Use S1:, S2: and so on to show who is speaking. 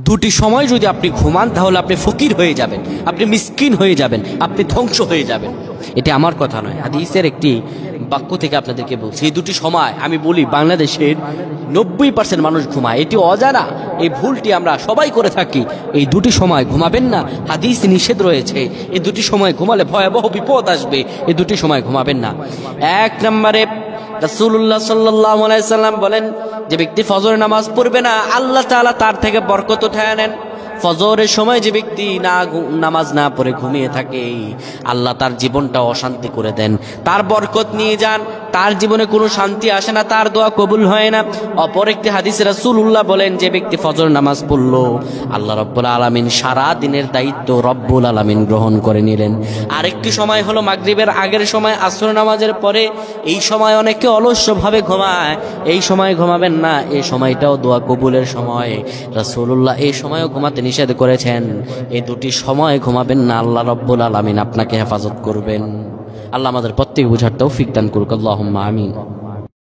S1: দুটি সময় যদি আপনি ঘুমান তাহলে আপনি ফকির হয়ে যাবেন, আপনি মিসকিন হয়ে যাবেন, আপনি ধ্বংস হয়ে যাবেন। এটা আমার কথা নয়, হাদিসের একটি বাক্য থেকে আপনাদেরকে বলছি। এই দুটি সময় আমি বলি বাংলাদেশের 90% মানুষ ঘুমায়, এটি অজানা, এই ভুলটি আমরা সবাই করে থাকি। এই দুটি সময় ঘুমাবেন না, হাদিস নিষেধ রয়েছে। এই দুটি সময় ঘুমালে ভয়াবহ বিপদ আসবে, এই দুটি সময় ঘুমাবেন না। এক নম্বরে রাসূলুল্লাহ সাল্লাল্লাহু আলাইহি সাল্লাম বলেন, যে ব্যক্তি ফজরের নামাজ পড়বে না আল্লাহ তাআলা তার থেকে বরকত উঠায় নেন। ফজরের সময় যে ব্যক্তি নামাজ না পড়ে ঘুমিয়ে থাকে আল্লাহ তার জীবনটা অশান্তি করে দেন, তার বরকত নিয়ে যান, তার জীবনে কোনো শান্তি আসে না, তার দোয়া কবুল হয় না। অপর একটি হাদিসে রাসূলুল্লাহ বলেন, যে ব্যক্তি ফজর নামাজ পড়লো আল্লাহ রব্বুল আলামিন সারা দিনের দায়িত্ব রব্বুল আলামিন গ্রহণ করে নিলেন। আরেকটি সময় হলো মাগরিবের আগের সময়, আসর নামাজের পরে। এই সময় অনেকে অলস্যভাবে ঘুমায়, এই সময় ঘুমাবেন না, এই সময়টাও দোয়া কবুলের সময়। রাসূলুল্লাহ এই সময়ও ঘুমাতে নিষেধ করেছেন। এই দুটি সময় ঘুমাবেন না, আল্লাহ রব্বুল আলামিন আপনাকে হেফাজত করবেন। আল্লাহ আমাদের প্রত্যেক বুঝার তৌফিক দান করুক। আল্লাহুম্মা আমিন।